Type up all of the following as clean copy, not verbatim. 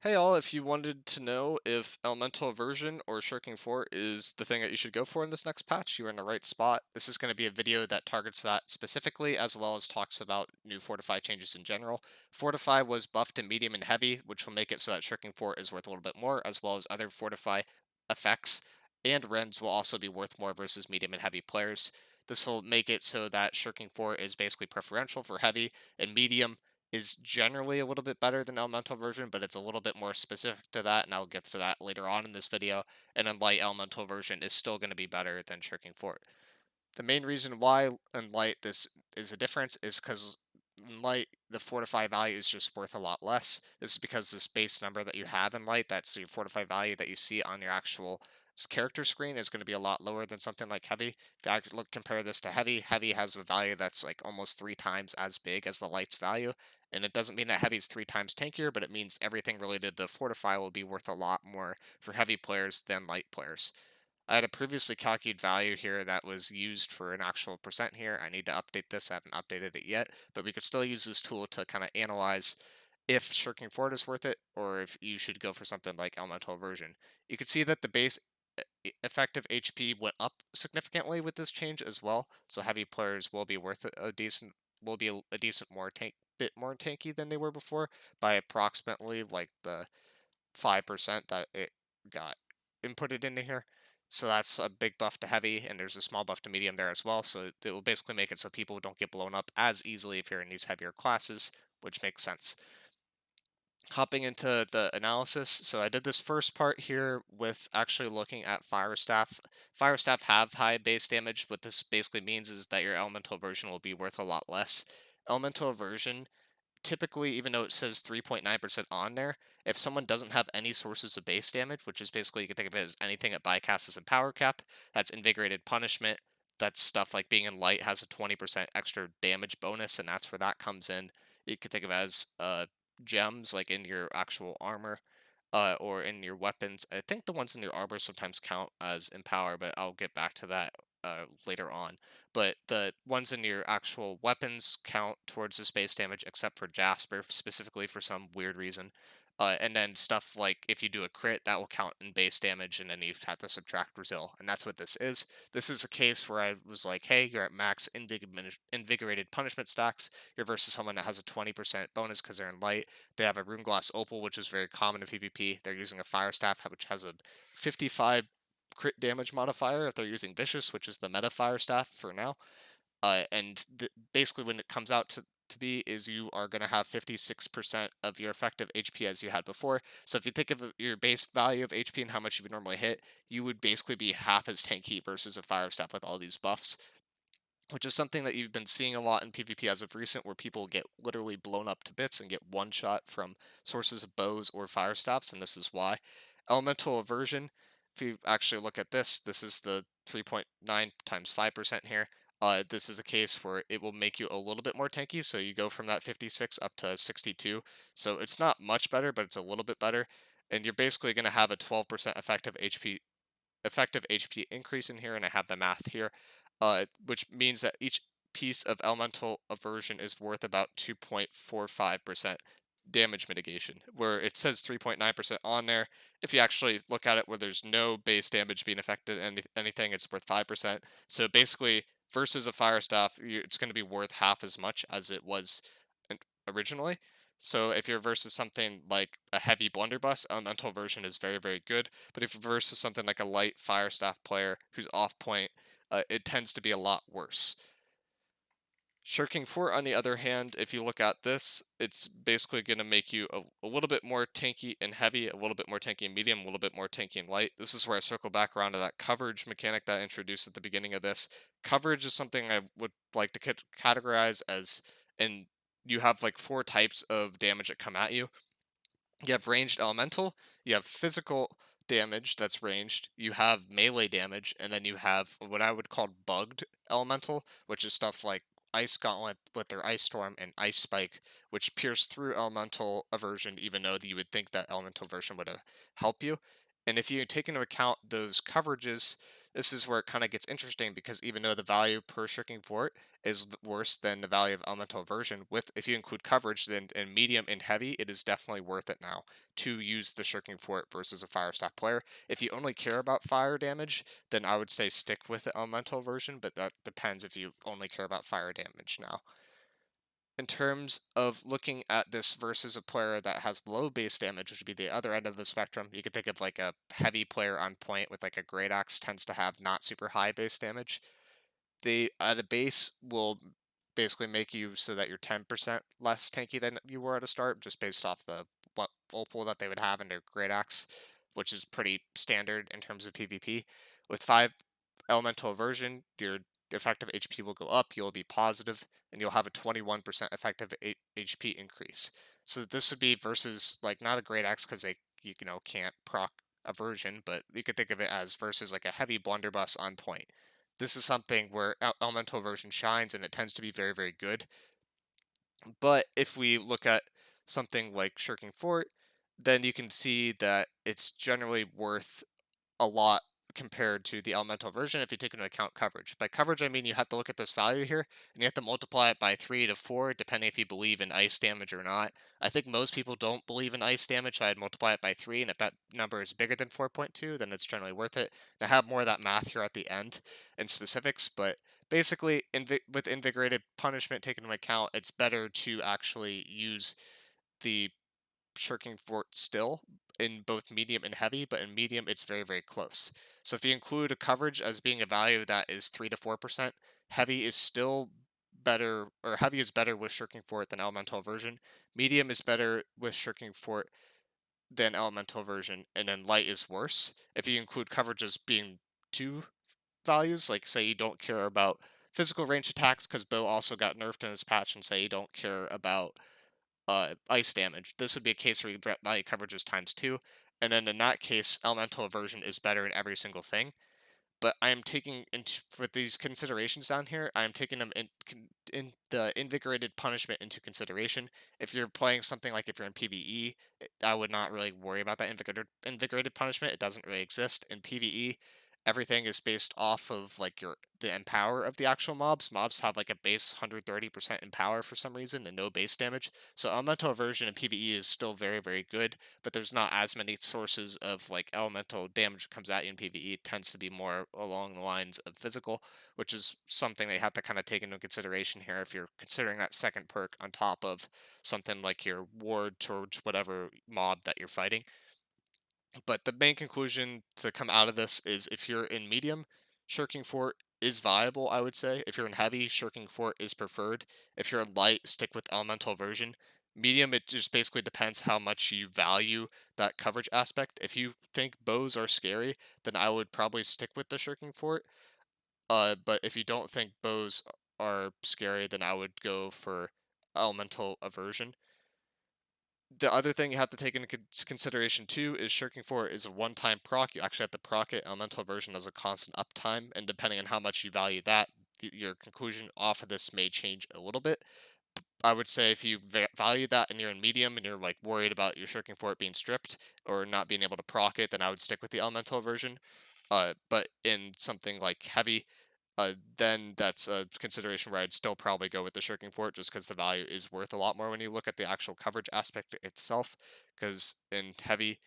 Hey all, if you wanted to know if Elemental Aversion or Shirking Fort is the thing that you should go for in this next patch, you're in the right spot. This is going to be a video that targets that specifically, as well as talks about new Fortify changes in general. Fortify was buffed to medium and heavy, which will make it so that Shirking Fort is worth a little bit more, as well as other Fortify effects, and Rends will also be worth more versus medium and heavy players. This will make it so that Shirking Fort is basically preferential for heavy, and medium is generally a little bit better than Elemental Version, but it's a little bit more specific to that, and I'll get to that later on in this video. And then Light Elemental Version is still going to be better than Shirking Fort. The main reason why in Light this is a difference is because in Light, the Fortify value is just worth a lot less. This is because this base number that you have in Light, that's your Fortify value that you see on your actual character screen, is going to be a lot lower than something like Heavy. If I compare this to Heavy, Heavy has a value that's like almost 3 times as big as the Light's value. And it doesn't mean that Heavy is 3 times tankier, but it means everything related to Fortify will be worth a lot more for Heavy players than Light players. I had a previously calculated value here that was used for an actual percent here. I need to update this. I haven't updated it yet, but we could still use this tool to kind of analyze if Shirking Fort is worth it or if you should go for something like Elemental Aversion. You can see that the base effective HP went up significantly with this change as well, so heavy players will be worth a decent will be a decent more bit more tanky than they were before by approximately like the 5% that it got inputted into here. So that's a big buff to heavy, and there's a small buff to medium there as well. So it will basically make it so people don't get blown up as easily if you're in these heavier classes, which makes sense. Hopping into the analysis, so I did this first part here with actually looking at Fire Staff. Fire Staff have high base damage. What this basically means is that your Elemental Version will be worth a lot less. Elemental Version typically, even though it says 3.9% on there, if someone doesn't have any sources of base damage, which is basically you can think of it as anything that bypasses and power cap, that's invigorated punishment. That's stuff like being in light has a 20% extra damage bonus, and that's where that comes in. You can think of it as gems like in your actual armor. Or in your weapons. I think the ones in your armor sometimes count as empower, but I'll get back to that later on. But the ones in your actual weapons count towards the space damage, except for Jasper, specifically for some weird reason. And then stuff like if you do a crit, that will count in base damage, and then you have to subtract Brazil. And that's what this is. This is a case where I was like, hey, you're at max invigorated punishment stacks. You're versus someone that has a 20% bonus because they're in light. They have a Rune Glass Opal, which is very common in PvP. They're using a Fire Staff, which has a 55 crit damage modifier if they're using Vicious, which is the meta Fire Staff for now. Basically, when it comes out to be, is you are going to have 56% of your effective HP as you had before. So if you think of your base value of HP and how much you would normally hit, you would basically be half as tanky versus a Fire Staff with all these buffs, which is something that you've been seeing a lot in PvP as of recent, where people get literally blown up to bits and get one shot from sources of bows or fire staffs, and this is why. Elemental Aversion, if you actually look at this, this is the 3.9 times 5% here. This is a case where it will make you a little bit more tanky, so you go from that 56 up to 62. So it's not much better, but it's a little bit better, and you're basically going to have a 12% effective HP increase in here, and I have the math here, which means that each piece of elemental aversion is worth about 2.45% damage mitigation, where it says 3.9% on there. If you actually look at it where there's no base damage being affected anything, it's worth 5%. So basically, versus a fire staff, it's going to be worth half as much as it was originally. So if you're versus something like a heavy blunderbuss, elemental version is very, very good. But if you're versus something like a light fire staff player who's off point, it tends to be a lot worse. Shirking Fort, on the other hand, if you look at this, it's basically going to make you a little bit more tanky and heavy, a little bit more tanky and medium, a little bit more tanky and light. This is where I circle back around to that coverage mechanic that I introduced at the beginning of this. Coverage is something I would like to categorize as, and you have like 4 types of damage that come at you. You have ranged elemental, you have physical damage that's ranged, you have melee damage, and then you have what I would call bugged elemental, which is stuff like Ice Gauntlet with their Ice Storm and Ice Spike, which pierce through elemental aversion, even though you would think that elemental version would help you. And if you take into account those coverages, this is where it kind of gets interesting, because even though the value per Shirking Fort is worse than the value of elemental aversion. With if you include coverage, then in medium and heavy, it is definitely worth it now to use the Shirking Fort versus a fire staff player. If you only care about fire damage, then I would say stick with the elemental aversion, but that depends if you only care about fire damage now. In terms of looking at this versus a player that has low base damage, which would be the other end of the spectrum, you could think of like a heavy player on point with like a great axe tends to have not super high base damage. They at a base will basically make you so that you're 10% less tanky than you were at a start, just based off the what full pool that they would have in their great axe, which is pretty standard in terms of PvP. With 5 elemental aversion, your effective HP will go up, you'll be positive, and you'll have a 21% effective HP increase. So this would be versus like not a great axe because they can't proc aversion, but you could think of it as versus like a heavy blunderbuss on point. This is something where elemental aversion shines, and it tends to be very, very good. But if we look at something like Shirking Fort, then you can see that it's generally worth a lot compared to the elemental version if you take into account coverage. By coverage, I mean you have to look at this value here, and you have to multiply it by 3 to 4, depending if you believe in ice damage or not. I think most people don't believe in ice damage, so I'd multiply it by 3, and if that number is bigger than 4.2, then it's generally worth it. I have more of that math here at the end in specifics, but basically, with invigorated punishment taken into account, it's better to actually use the Shirking Fort still in both medium and heavy, but in medium it's very, very close. So if you include a coverage as being a value that is 3 to 4%, heavy is still better, or heavy is better with Shirking Fort than elemental aversion. Medium is better with Shirking Fort than elemental aversion, and then light is worse. If you include coverage as being two values, like say you don't care about physical range attacks because bow also got nerfed in this patch, and say you don't care about ice damage. This would be a case where you value coverages times 2, and then in that case, elemental aversion is better in every single thing. But I am taking into for these considerations down here, I am taking them in the invigorated punishment into consideration. If you're playing something like if you're in PVE, I would not really worry about that invigorated punishment. It doesn't really exist in PVE. Everything is based off of like the empower of the actual mobs. Mobs have like a base 130% empower for some reason and no base damage. So elemental aversion in PVE is still very, very good, but there's not as many sources of like elemental damage that comes at you in PvE. It tends to be more along the lines of physical, which is something they have to kind of take into consideration here if you're considering that second perk on top of something like your ward towards whatever mob that you're fighting. But the main conclusion to come out of this is if you're in medium, Shirking Fort is viable, I would say. If you're in heavy, Shirking Fort is preferred. If you're in light, stick with elemental version. Medium, it just basically depends how much you value that coverage aspect. If you think bows are scary, then I would probably stick with the Shirking Fort. But if you don't think bows are scary, then I would go for elemental aversion. The other thing you have to take into consideration too is Shirking Fort is a one-time proc. You actually have to proc it. Elemental version has a constant uptime, and depending on how much you value that, your conclusion off of this may change a little bit. I would say if you value that and you're in medium and you're like worried about your Shirking Fort being stripped or not being able to proc it, then I would stick with the elemental version. But in something like heavy, then that's a consideration where I'd still probably go with the Shirking Fort just because the value is worth a lot more when you look at the actual coverage aspect itself. Because in heavy,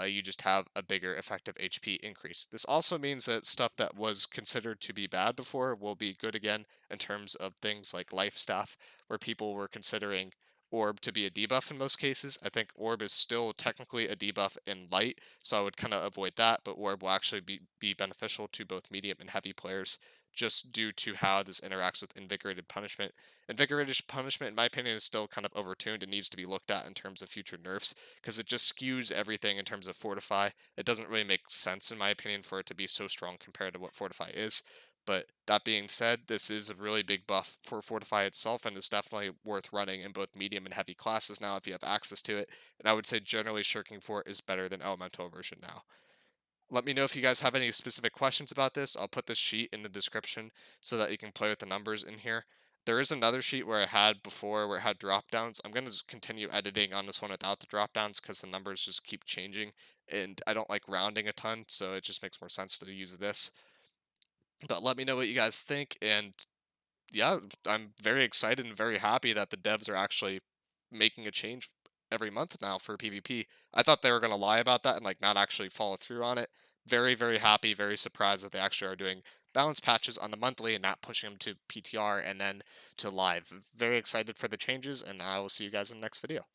you just have a bigger effective HP increase. This also means that stuff that was considered to be bad before will be good again in terms of things like life staff, where people were considering orb to be a debuff in most cases. I think orb is still technically a debuff in light, so I would kind of avoid that, but orb will actually be beneficial to both medium and heavy players just due to how this interacts with invigorated punishment. Invigorated punishment, in my opinion, is still kind of overtuned and needs to be looked at in terms of future nerfs because it just skews everything in terms of Fortify. It doesn't really make sense, in my opinion, for it to be so strong compared to what Fortify is. But that being said, this is a really big buff for Fortify itself, and it's definitely worth running in both medium and heavy classes now if you have access to it. And I would say generally Shirking Fort is better than Elemental version now. Let me know if you guys have any specific questions about this. I'll put this sheet in the description so that you can play with the numbers in here. There is another sheet where I had before where it had drop downs. I'm going to continue editing on this one without the drop downs because the numbers just keep changing and I don't like rounding a ton, so it just makes more sense to use this. But let me know what you guys think, and Yeah, I'm very excited and very happy that the devs are actually making a change every month now for PvP. I thought they were going to lie about that and like not actually follow through on it. Very, very happy, very surprised that they actually are doing balance patches on the monthly and not pushing them to PTR and then to live. Very excited for the changes, and I will see you guys in the next video.